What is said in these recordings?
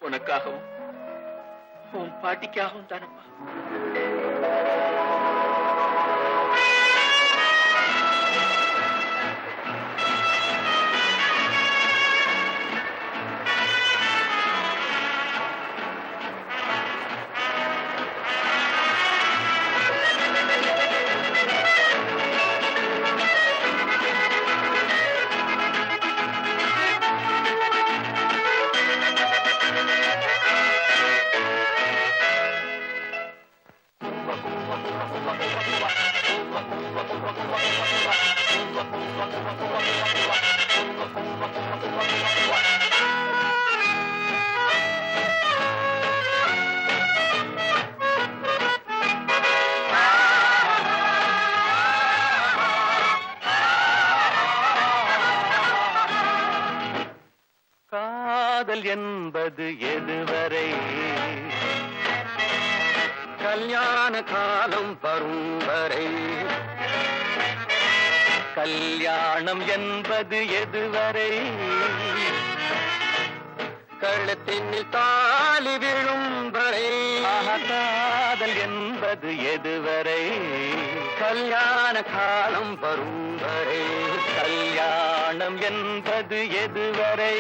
உனக்காகவும் உன் பாட்டிக்காகவும் தானம்மா. காதல் என்பது எதுவரை கல்யாண காலம் வரும் வரை கல்யாணம் என்பது எதுவரை கழுத்தினில் தாலி விழும் வரை காதல் என்பது எதுவரை கல்யாண காலம் வரும் வரை கல்யாணம் என்பது எதுவரை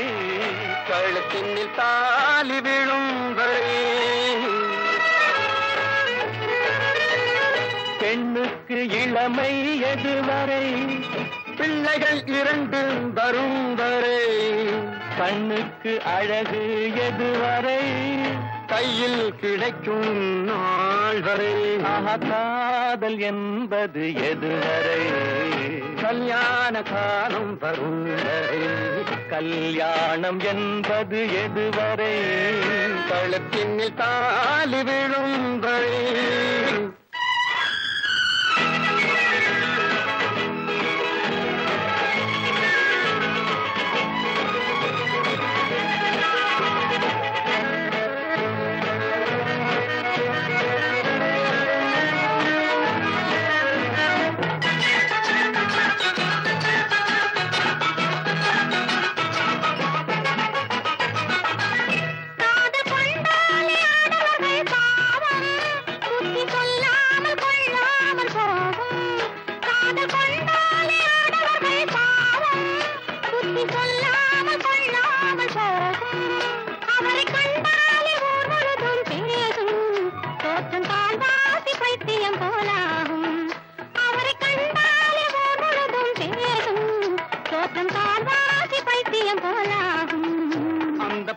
கழுத்தினில் தாலி விழும் வரை பெண்ணுக்கு இளமை எதுவரை பிள்ளைகள் இரண்டு வரும் வரை கண்ணுக்கு அழகு எதுவரை கையில் கிடைக்கும் நாள் வரை காதல் என்பது எதுவரை கல்யாண காலம் வரும் வரை கல்யாணம் என்பது எதுவரை கழுத்தினில் தாலி விழும் வரை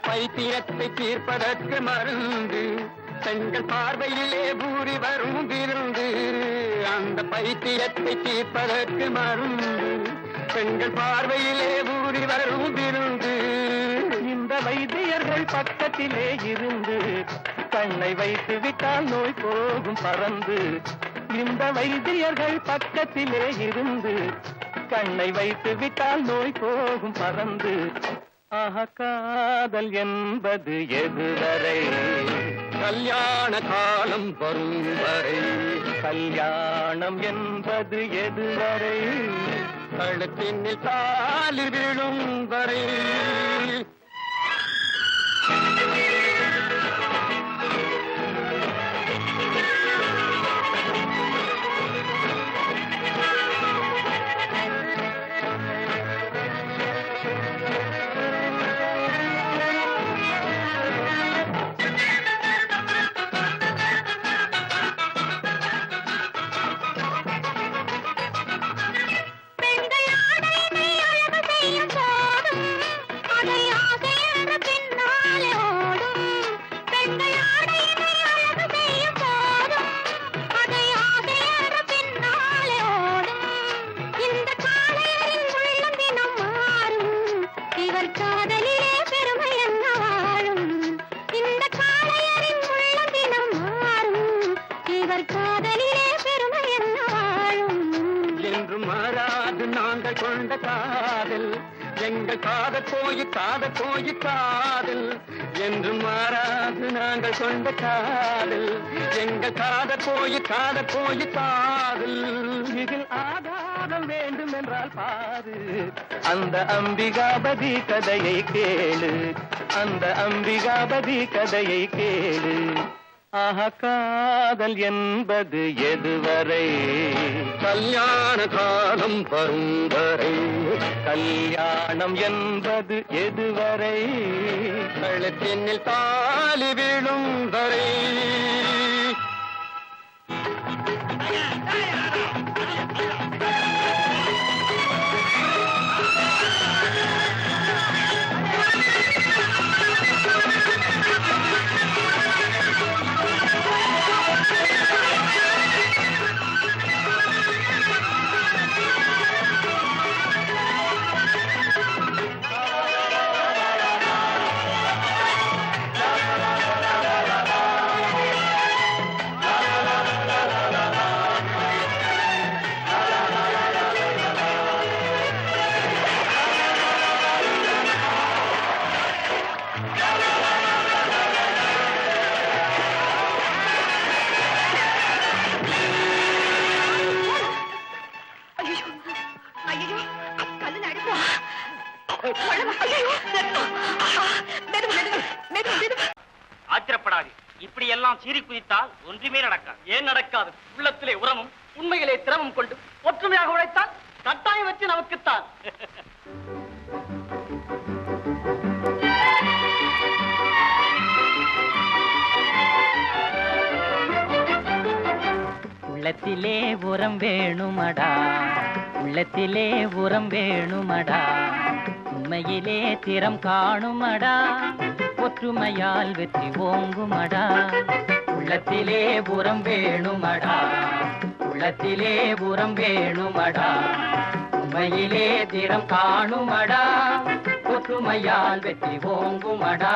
பைத்தியத்தை தீர்ப்பதற்கு மருந்து பெண்கள் பார்வையிலே ஊறி வரும் விருந்து அந்த பைத்தியத்தை தீர்ப்பதற்கு மருந்து பெண்கள் பார்வையிலே ஊறி வரும் விருந்து இந்த வைத்தியர்கள் பக்கத்திலே இருந்து கண்ணை வைத்து விட்டால் நோய் போகும் பறந்து இந்த வைத்தியர்கள் பக்கத்திலே இருந்து கண்ணை வைத்து விட்டால் நோய் போகும் பறந்து காதல் என்பது எதுவரை கல்யாண காலம் வரும் வரை கல்யாணம் என்பது எதுவரை கழுத்தினில் தாலி விழும் வரை கொண்ட காதல் எங்கள் காதல் போய் காதல் என்று மாறாது நாங்கள் கொண்ட காதல் எங்கள் காதல் போய் காதல் இதில் ஆதா காதல் வேண்டும் என்றால் பாரு, அந்த அம்பிகாபதி கதையை கேளு, அந்த அம்பிகாபதி கதையை கேளு. ஆஹா, காதல் என்பது எதுவரை? கல்யாண காலம் வரும் வரை. கல்யாணம் என்பது எதுவரை? கழுத்தினில் தாலி விழும் வரை. ஆத்திரப்படாது. இப்படி எல்லாம் சீறி குதித்தால் ஒன்றுமே நடக்காது. ஏன் நடக்காது? உள்ளத்திலே உரமும் உண்மையிலே திரமும் கொண்டு ஒற்றுமையாக உழைத்தால் கட்டாயம் வச்சு நமக்குத்தான். உள்ளத்திலே உரம் வேணுமடா, உள்ளத்திலே உரம் வேணுமடா, உண்மையிலே திறம் காணுமடா, ஒற்றுமையால் வெற்றி ஓங்குமடா. உள்ளத்திலே உரம் வேணுமடா, உள்ளத்திலே உரம் வேணுமடா, உண்மையிலே திறம் காணுமடா, ஒற்றுமையால் வெற்றி ஓங்குமடா.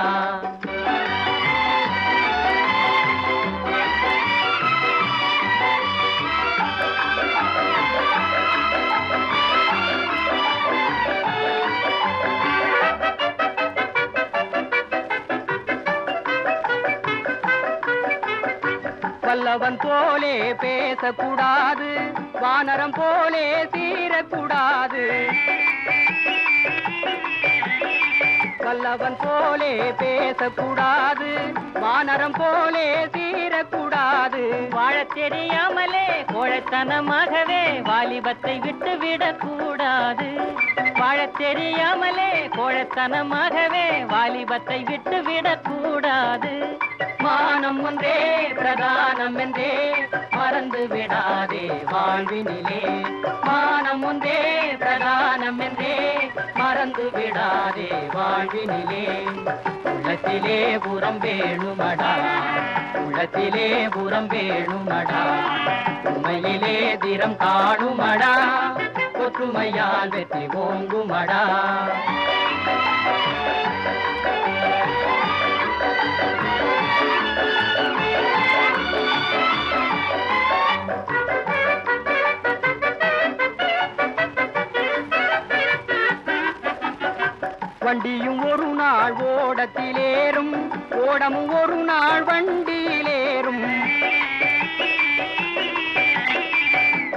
வல்லவன் போலே பேசக்கூடாது, வானரம் போலே சீரக்கூடாது. வல்லவன் போலே பேசக்கூடாது, வானரம் போலே சீரக்கூடாது. வாழத் தெரியாமலே கோழைத்தனமாகவே வாலிபத்தை விட்டுவிடக் கூடாது. வாழத் தெரியாமலே கோழைத்தனமாகவே வாலிபத்தை விட்டுவிடக் கூடாது. மானம் ஒன்றே பிரதானம் என்றே மறந்து விடாதே வாழ்வினிலே. மானம் ஒன்றே பிரதானம் என்றே மறந்து விடாதே வாழ்வினிலே. உள்ளத்திலே புறம் வேணுமடா, உள்ளத்திலே புறம் வேணுமடா, உண்மையிலே திறம் காணுமடா, ஒற்றுமையால் வெற்றி ஓங்குமடா. வண்டியும் ஒரு நாள் ஓடத்திலேறும், ஓடமும் ஒரு நாள் வண்டியிலேறும்.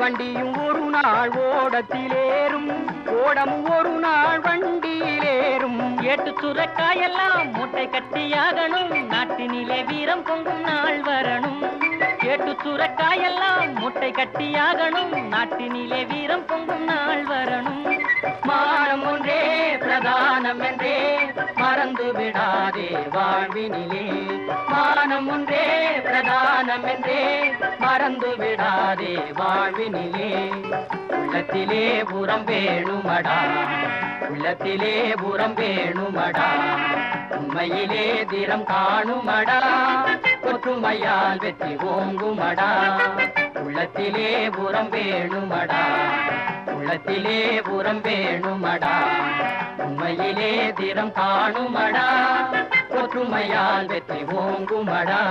வண்டியும் ஒரு நாள் ஓடத்திலேறும், ஓடமும் ஒரு நாள் வண்டியிலேறும். ஏட்டு சுரக்காயெல்லாம் மூட்டை கட்டியாகணும், நாட்டினிலே வீரம் பொங்கும் நாள் வரணும். ஏட்டு சுரக்காயெல்லாம் மூட்டை கட்டியாகணும், நாட்டினிலே வீரம் பொங்கும் நாள் வரணும். மானம் ஒன்றே பிரதானம் என்றே மறந்து விடாதே வாழ்வினிலே. மானம் ஒன்றே பிரதானம் என்றே மறந்து விடாதே வாழ்வினிலே. உள்ளத்திலே புறம் வேணுமடா, உள்ளத்திலே புறம் வேணுமடா, உண்மையிலே திறம் காணுமடா, ஒற்றுமையால் வெற்றி ஓங்குமடா. உள்ளத்திலே புறம் வேணுமடா, உள்ளத்திலே புறம் வேணுமடா, உண்மையிலே திறம் காணுமடா, ஒற்றுமையால் வெற்றி ஓங்குமடா.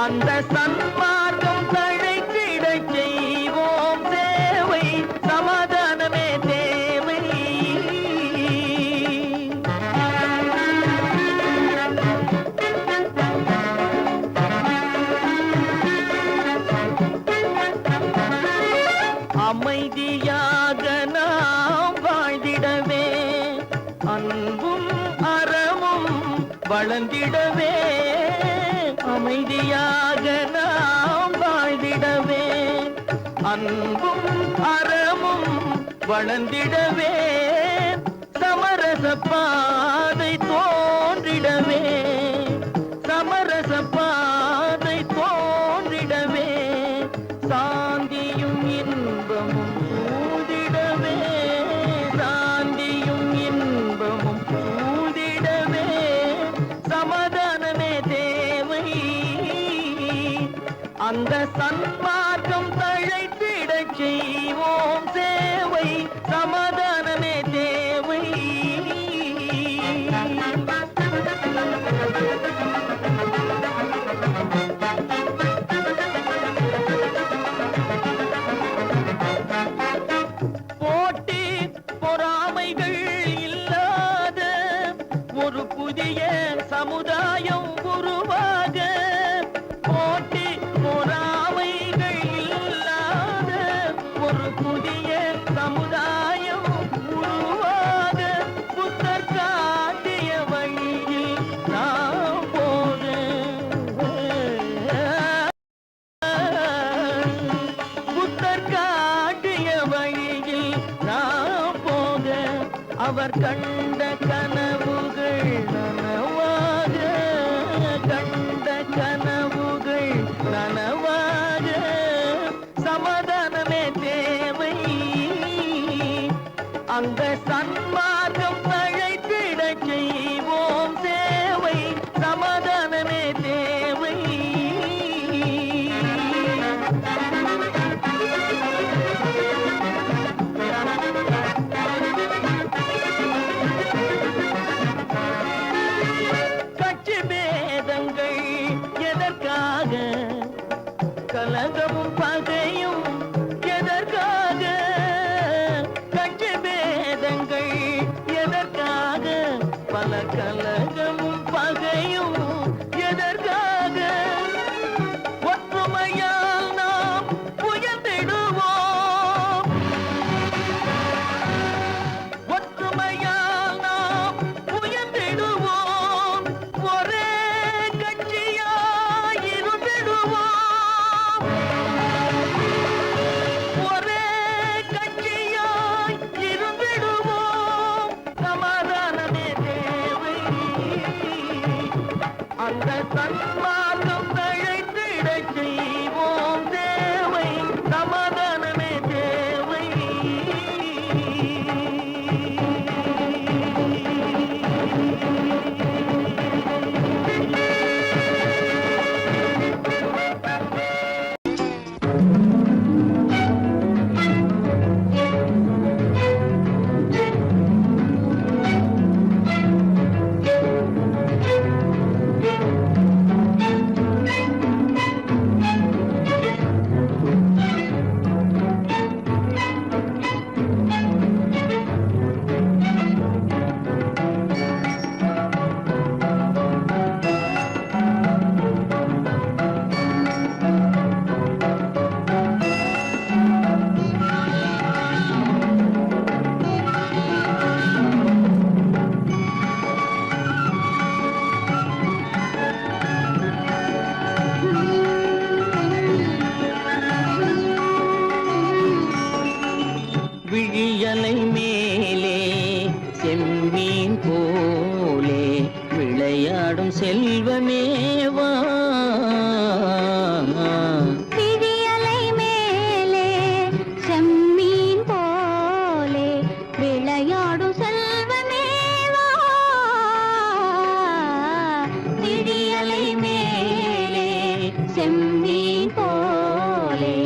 அந்த சன்மார்க்கம் தழைத்திடச் செய்வோம் சேவை, சமாதானமே தேவை. அமைதியாக நாம் வாழ்ந்திடவே, அன்பும் அறமும் வளர்ந்திடவே. அமைதியாக நாம் வாழ்ந்திடவே, அன்பும் அறமும் வளர்ந்திடவே. சமரச பாதை தோன்றிடவே, சமரச பாதை தோன்றிடவே. சாந்தியும் இன்பமும் சூழ்ந்திடவே, சாந்தியும் இன்பமும் சூழ்ந்திடவே. சமாதானமே தேவை, அந்த சன்மார்க்கம் தழைத்திடச் செய்வோம் சேவை, சமாதானமே தேவை. போட்டி பொறாமைகள் இல்லாத ஒரு புதிய சமுதாயம் உருவாக. போட்டி பொறாமைகள் இல்லாத ஒரு புதிய சமுதாயம் உருவாக. புத்தர் காட்டிய வழியில் நாம் போக, புத்தர் காட்டிய வழியில் நாம் போக. அவர் கண்ட கனவுகள் நனவாக, கண்ட கனவுகள் நனவாக. சமாதானமே தேவை, அந்த சன்மார்க்கம் தழைத்திடச் செய்வோம் சேவை, சமாதானமே தேவை. கட்சி பேதங்கள் எதற்காக, கலகமும் பகையும் எதற்காக. கட்சி பேதங்கள் எதற்காக, பல கலகமும் பகையும் எதற்காக. ஒற்றுமையால் நாம் உயர்ந்திடுவோம், ஒற்றுமையால் நாம் உயர்ந்திடுவோம். ஒரே கட்சியாய் இருந்திடுவோம், ஒரே கட்சியாய் இருந்திடுவோம். சமாதானமே தேவை, அந்த சன்மார்க்கம் தழைத்திடச் செய்வோம் தேவை, சமாதானமே தேவை. விழியலை மேலே செம்மீன் போலே விளையாடும் செல்வமேவா. விழியலை மேலே செம்மீன் போலே விளையாடும் செல்வமேவா. விழியலை மேலே செம்மீன் போலே.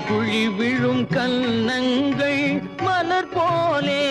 குழி விழும் கன்னங்கள் மலர் போலே,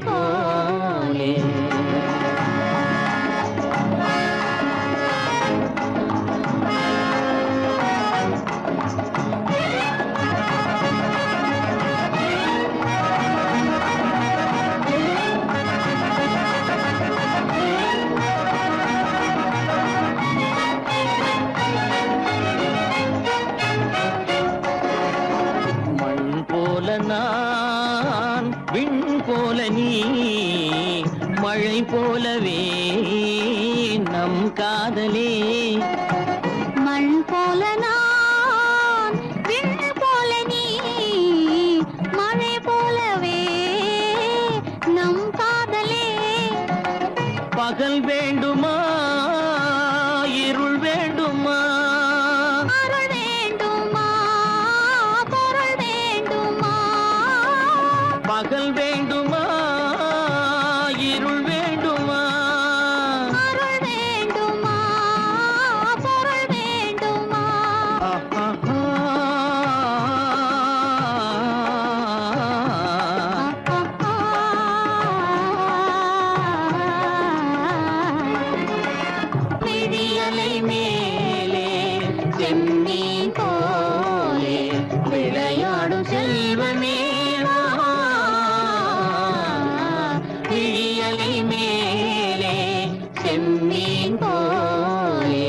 செம்மீன் போலே நான் விண் போல நீ மழை போலவே நம் காதலே மண் போல நான் விண் போல நீ மழை போலவே நம் காதலே பகல் வேண்டுமா இருள் வேண்டுமா அருள் வேண்டுமா பொருள் வேண்டுமா பகல் வேண்டுமா இருள் வேண்டுமா அருள் வேண்டுமா பொருள் வேண்டுமா விழியலை மேலே செம்மீன் போலே விளையாடும் செல்வமே விழியலை மேலே செம்மீன் போலே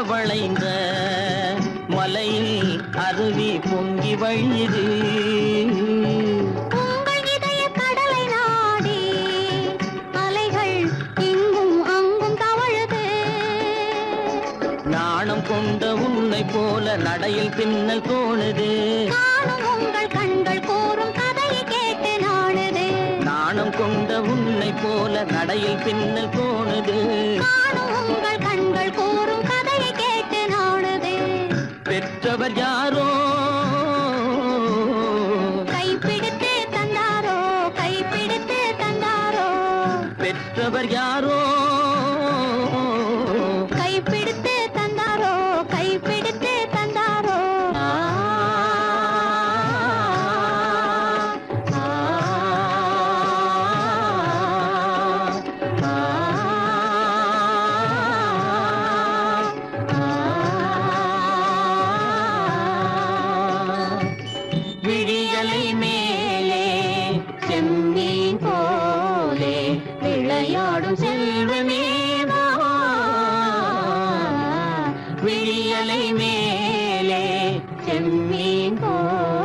வளைந்த மலையில் அருவி பொங்கி வழியுது உங்கள் இதய கடலை நாடி அலைகள் இங்கும் அங்கும் தவழுது நாணம் கொண்ட உன்னை போல நடையில் பின்னல் தோணுது நானும் உங்கள் கண்கள் கூறும் கதையை கேட்டு நாடுது நாணம் கொண்ட உன்னை போல நடையில் பின்னல் தோணுது நானும் உங்கள் கண்கள் கூறும் கதையை கேட்டு நாடுது பெற்றவர் யாரோ கைப்பிடித்து தந்தாரோ கைப்பிடித்து தந்தாரோ பெற்றவர் யாரோ கைப்பிடித்து தந்தாரோ கைப்பிடித்து தந்தாரோ விழியலை மேலே செம்மீன் போலே விளையாடும் செல்வமே விழியலை மேலே செம்மீன் போலே